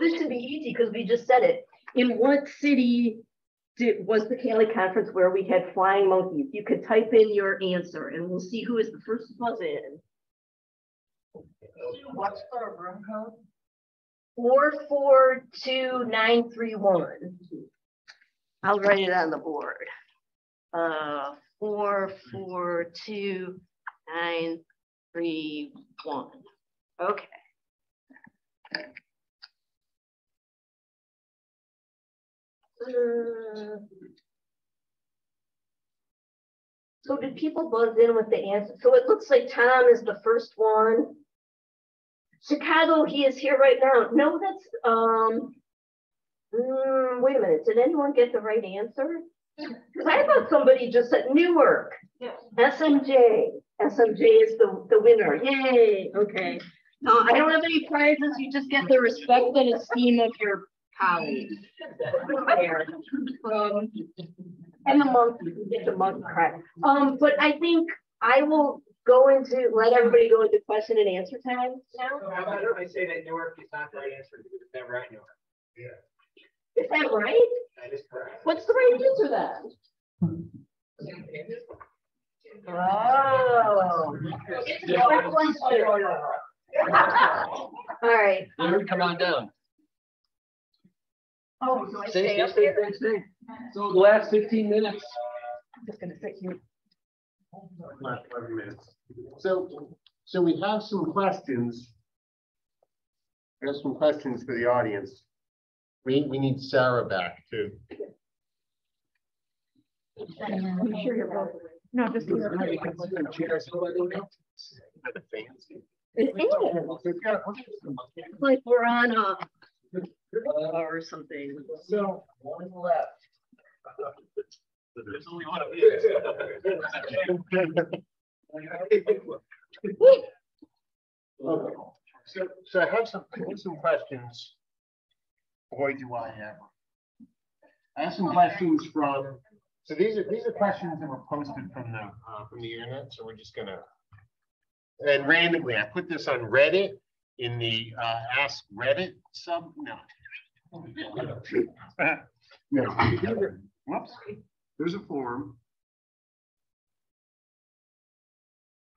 this should be easy because we just said it. In what city was the Cali conference where we had flying monkeys? You could type in your answer and we'll see who is the first to buzz in. What's the room code? 442931. I'll write it on the board. 442931. Okay. So did people buzz in with the answer? So it looks like Tom is the first one. Chicago, he is here right now. No, that's wait a minute. Did anyone get the right answer? Because I thought somebody just said Newark. Yeah. SMJ. SMJ is the winner. Yay. Okay. I don't have any prizes. You just get the respect and esteem of your colleagues. And the monkey. You get the monkey crack. But I think I will let everybody go into question and answer time now. So how about if I say that Newark is not the right answer because it's never at Newark? Yeah. Is that right? That is correct. What's the right answer then? Oh. All right. Come on down. Oh, so I stay up here? So the last 15 minutes. I'm just gonna sit here. Last 5 minutes. So we have some questions. We have some questions for the audience. We need Sarah back too. I'm sure you're both. No, just here. It is. It's like we're on or something. So one left. There's only one of Okay. So I have some questions. Boy, do I ever. I have some questions from. So these are questions that were posted from the internet. So we're just gonna. And randomly, I put this on Reddit in the Ask Reddit sub. No. No. Whoops. There's a form.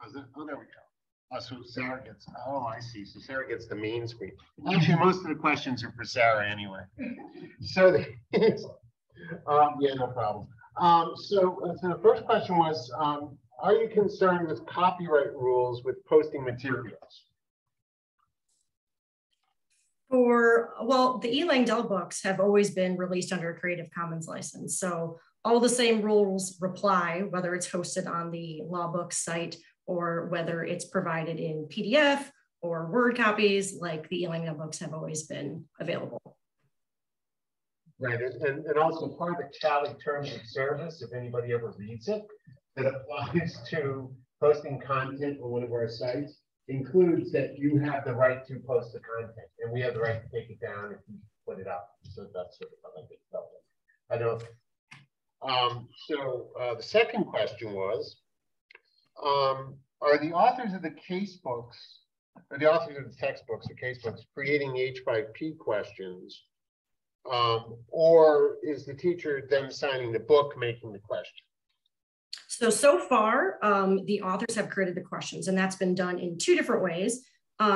Oh, there we go. So Sarah gets, oh, I see. So Sarah gets the main screen. Actually, most of the questions are for Sarah anyway. So, yeah, no problem. So the first question was, are you concerned with copyright rules with posting materials? Well, the eLangdell books have always been released under a Creative Commons license. So all the same rules apply, whether it's hosted on the law book site or whether it's provided in PDF or Word copies, like the eLangdell books have always been available. Right, and also part of the Cali terms of service, if anybody ever reads it, that applies to posting content on one of our sites, includes that you have the right to post the content, and we have the right to take it down if you put it up. So that's sort of how I get felt. I don't. The second question was, are the authors of the case books, or the authors of the textbooks or case books, creating the H5P questions Or is the teacher then signing the book, making the question? So far, the authors have created the questions, and that's been done in two different ways.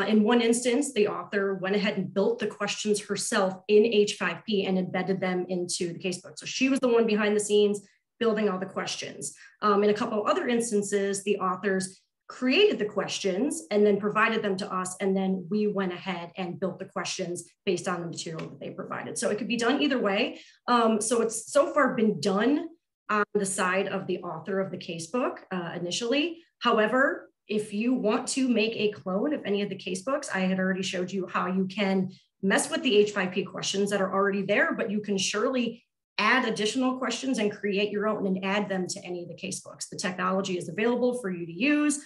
In one instance, the author went ahead and built the questions herself in H5P and embedded them into the casebook. So she was the one behind the scenes building all the questions. In a couple of other instances, the authors created the questions and then provided them to us, and then we went ahead and built the questions based on the material that they provided. So it could be done either way. So it's so far been done on the side of the author of the casebook initially. However, if you want to make a clone of any of the casebooks, I had already showed you how you can mess with the H5P questions that are already there, but you can surely add additional questions and create your own and add them to any of the casebooks. The technology is available for you to use.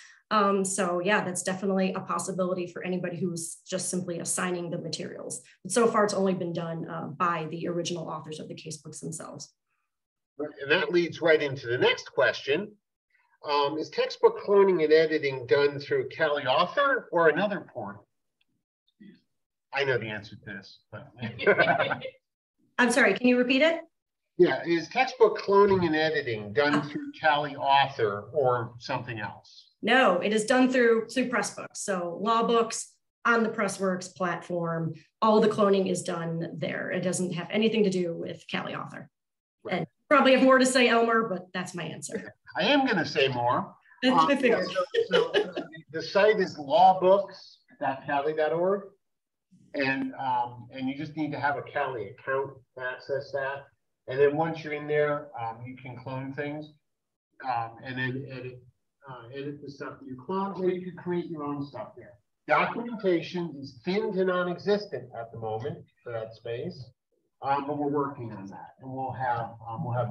So yeah, that's definitely a possibility for anybody who's just simply assigning the materials. But so far, it's only been done by the original authors of the casebooks themselves. And that leads right into the next question. Is textbook cloning and editing done through Kali Author or another portal? I know the answer to this, but I'm sorry, can you repeat it? Yeah, is textbook cloning and editing done through Kali Author or something else? No, it is done through Pressbooks. So law books on the Pressworks platform, all the cloning is done there. It doesn't have anything to do with Kali Author. Right. And probably have more to say, Elmer, but that's my answer. I am going to say more. I figured. So the site is lawbooks.kali.org, and you just need to have a Kali account to access that. And then once you're in there, you can clone things and then edit the stuff that you clone, or you can create your own stuff there. Documentation is thin to non-existent at the moment for that space. But we're working on that, and we'll have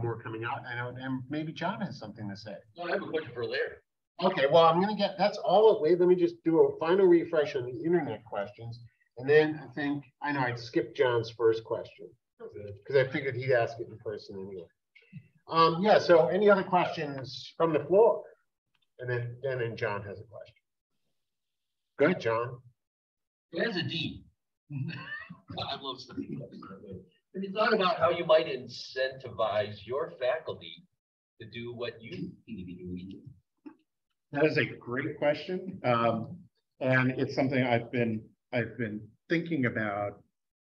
more coming out. I know, and maybe John has something to say. No, I have a question for Larry. Okay, well, I'm going to get that's all. Wait, let me just do a final refresh on the internet questions, and then I know I'd skip John's first question because I figured he'd ask it in person anyway. Yeah. So, any other questions from the floor? And then John has a question. Go ahead, John. As a dean, I love stuff. Have you thought about how you might incentivize your faculty to do what you need to be doing? That is a great question, and it's something I've been thinking about,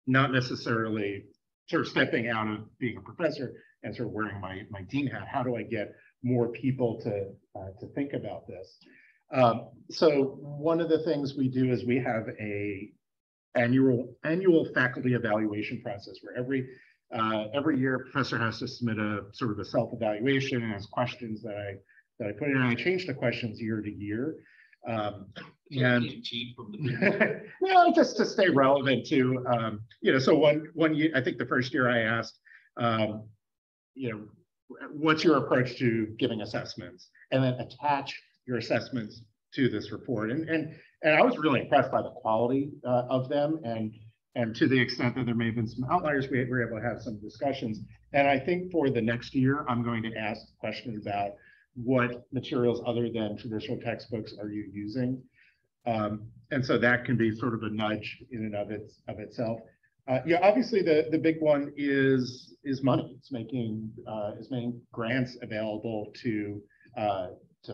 not necessarily sort of stepping out of being a professor and sort of wearing my dean hat. How do I get more people to think about this? So one of the things we do is we have a annual faculty evaluation process where every year a professor has to submit a sort of a self-evaluation and has questions that I put in, and I change the questions year to year. Just to stay relevant to, so one year, I think the first year I asked, what's your approach to giving assessments, and then attach your assessments to this report. And I was really impressed by the quality of them, and to the extent that there may have been some outliers, we were able to have some discussions. And I think for the next year, I'm going to ask questions about what materials other than traditional textbooks are you using? And so that can be sort of a nudge in and of itself. Obviously the big one is money. It's making grants available to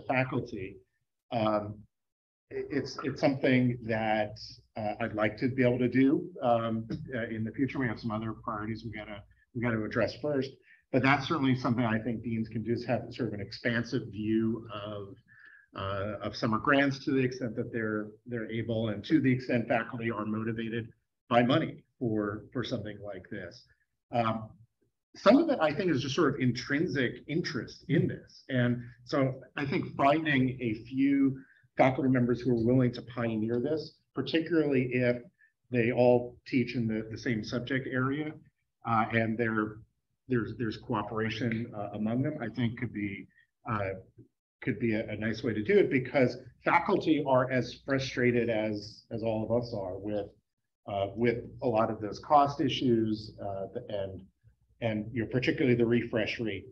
faculty. It's something that I'd like to be able to do in the future. We have some other priorities we got to address first, but that's certainly something I think deans can do, is have sort of an expansive view of summer grants to the extent that they're able, and to the extent faculty are motivated by money for something like this. Some of it I think is just sort of intrinsic interest in this, and so I think finding a few faculty members who are willing to pioneer this, particularly if they all teach in the same subject area, and there's cooperation among them, I think could be a nice way to do it, because faculty are as frustrated as all of us are with a lot of those cost issues, and particularly the refresh rate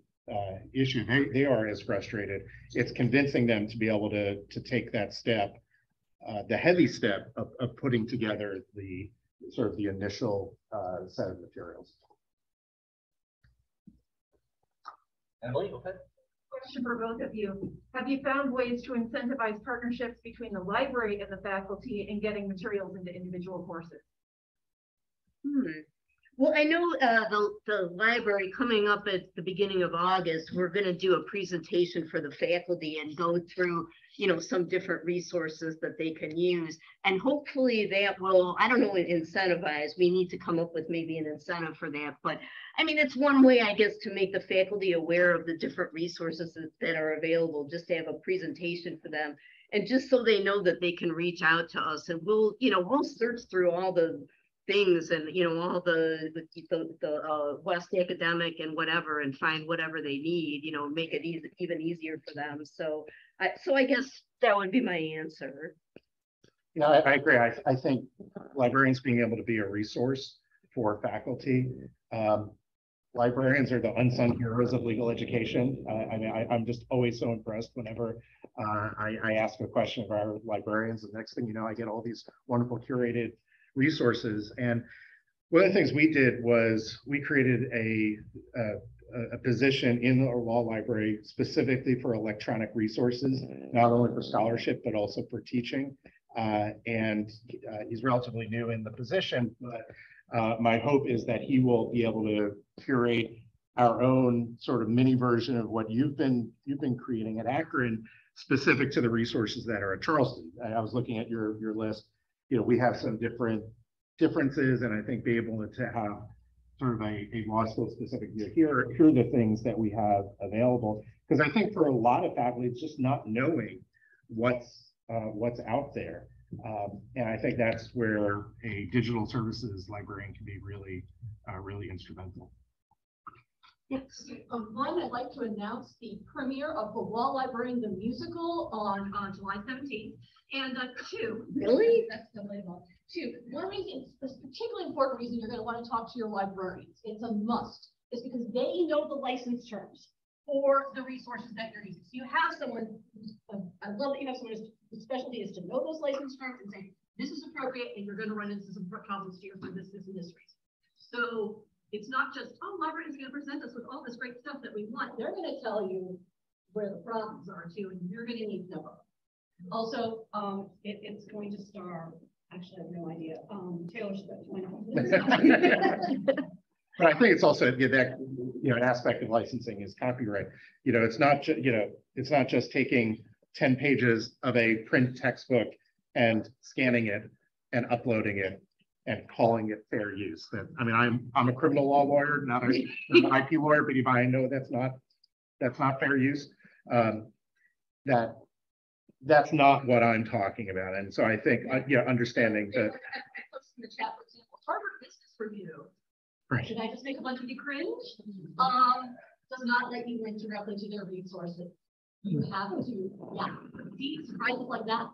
issue. They are as frustrated. It's convincing them to be able to take that step, the heavy step of putting together the sort of the initial set of materials. Emily, go ahead. Question for both of you. Have you found ways to incentivize partnerships between the library and the faculty in getting materials into individual courses? Well, I know the library coming up at the beginning of August, we're going to do a presentation for the faculty and go through, you know, some different resources that they can use. And hopefully that will, I don't know, incentivize. We need to come up with maybe an incentive for that. But I mean, it's one way, I guess, to make the faculty aware of the different resources that are available, just to have a presentation for them. And just so they know that they can reach out to us, and we'll, you know, we'll search through all the things and, you know, all the West Academic and whatever, and find whatever they need, you know, make it even easier for them. So I guess that would be my answer. Yeah, I agree. I think librarians being able to be a resource for faculty. Librarians are the unsung heroes of legal education. I mean, I'm just always so impressed whenever I ask a question of our librarians. The next thing you know, I get all these wonderful curated resources. And one of the things we did was we created a position in the law library specifically for electronic resources, not only for scholarship, but also for teaching. And he's relatively new in the position, but my hope is that he will be able to curate our own sort of mini version of what you've been creating at Akron, specific to the resources that are at Charleston. I was looking at your list. You know, we have some differences, and I think be able to have sort of a law school specific view. Here are the things that we have available, because I think for a lot of faculty, it's just not knowing what's out there. And I think that's where a digital services librarian can be really, really instrumental. Yes. One, I'd like to announce the premiere of The Law Librarian, the musical on July 17th. And two, Really? That's the way about. Two, one reason, it's a particularly important reason you're going to want to talk to your librarians. It's a must. Is because they know the license terms for the resources that you're using. So you have someone, I love that you have someone whose specialty is to know those license terms and say, this is appropriate, and you're going to run into some problems here for this, and this reason. So it's not just, oh, librarians are going to present us with all this great stuff that we want. They're going to tell you where the problems are too, and you're going to need to know. Also, it's going to star, actually I have no idea, Taylor Swift. But I think it's also that, you know, an aspect of licensing is copyright. You know, it's not it's not just taking 10 pages of a print textbook and scanning it and uploading it and calling it fair use. That, I mean, I'm a criminal law lawyer, not an IP lawyer, but even I know that's not fair use. That's not what I'm talking about. And so I think, yeah, understanding that. I posted in the chat, for example, Harvard Business Review. Right. Should I just make a bunch of you cringe? Does not let you link directly to their resources. You have to, yeah, see surprises like that.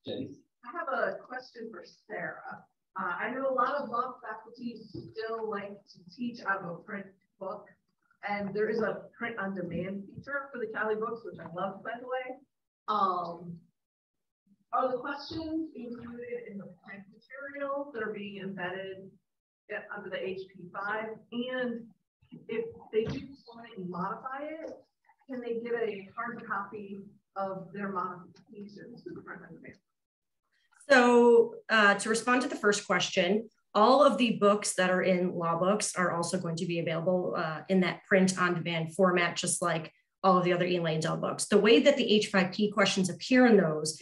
Jenny? I have a question for Sarah. I know a lot of law faculty still like to teach out of a print book, and there is a print on demand feature for the Cali books, which I love, by the way. Are the questions included in the print materials that are being embedded under the HP5? And if they do want to modify it, can they get a hard copy of their modifications to the print on demand? So to respond to the first question, all of the books that are in law books are also going to be available in that print on demand format, just like all of the other Elaine Dell books. The way that the H5P questions appear in those,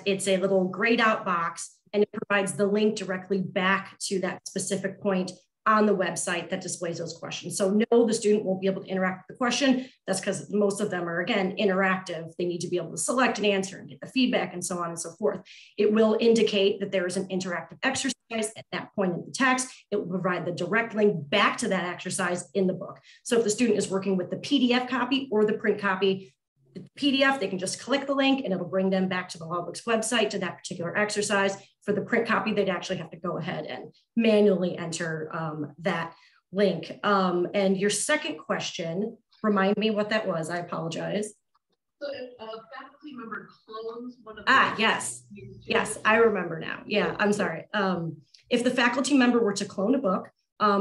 it's a little grayed out box, and it provides the link directly back to that specific point on the website that displays those questions. So no, the student won't be able to interact with the question. That's because most of them are, again, interactive. They need to be able to select an answer and get the feedback and so on and so forth. It will indicate that there is an interactive exercise at that point in the text. It will provide the direct link back to that exercise in the book. So if the student is working with the PDF copy or the print copy, the PDF, they can just click the link and it'll bring them back to the law books website to that particular exercise. For the print copy, they'd actually have to go ahead and manually enter that link. And your second question, remind me what that was. I apologize. So if a faculty member clones one of the yes, I remember now. Yeah, I'm sorry. If the faculty member were to clone a book,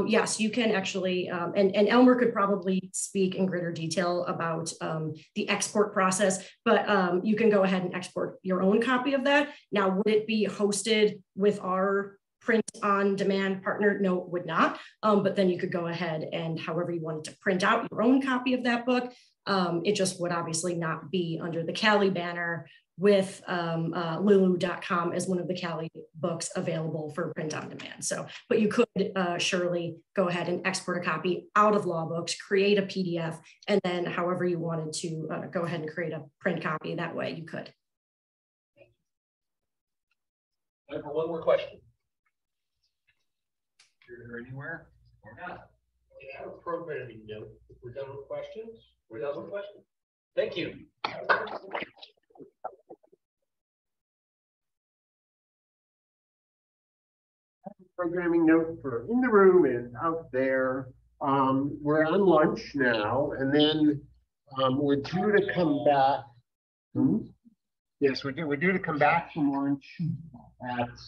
yes, you can actually, and Elmer could probably speak in greater detail about the export process, but you can go ahead and export your own copy of that. Now, would it be hosted with our print on demand partner? No, it would not. But then you could go ahead and however you wanted to print out your own copy of that book. It just would obviously not be under the Cali banner with lulu.com as one of the Cali books available for print on demand. So, but you could surely go ahead and export a copy out of Law Books, create a PDF, and then however you wanted to go ahead and create a print copy that way you could. Time for one more question. Here anywhere or not? We have a programming note. If we're done with questions, we're done with questions. Thank you. Programming note for in the room and out there. We're on lunch now, and then we're due to come back. Yes, we're due to come back from lunch at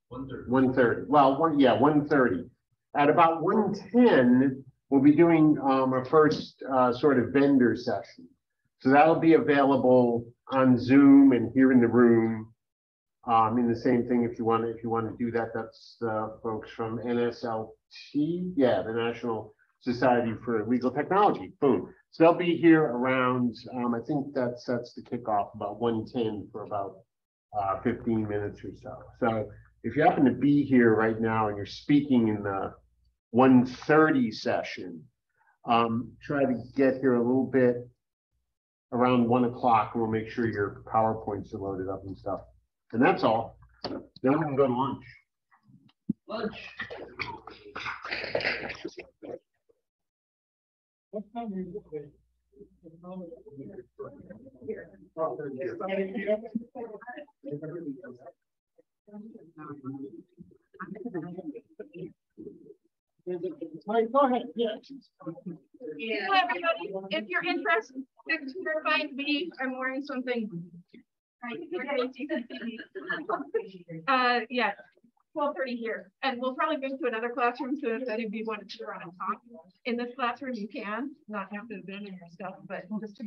1:30. Well, 1:30. At about 1:10, we'll be doing our first sort of vendor session. So that'll be available on Zoom and here in the room. In the same thing, if you want to do that, that's the folks from NSLT, yeah, the National Society for Legal Technology. Boom. So they'll be here around. I think that sets the kickoff about 1:10 for about 15 minutes or so. So if you happen to be here right now and you're speaking in the 1:30 session, try to get here a little bit around 1 o'clock, and we'll make sure your PowerPoints are loaded up and stuff. And that's all. Then we can go to lunch. Lunch. Go ahead. Yeah. Hello, everybody. If you're interested to find me, I'm wearing something. Yeah, 12:30 here, and we'll probably move to another classroom. So if any of you want to run and talk in this classroom, you can not have to abandon your stuff, but just to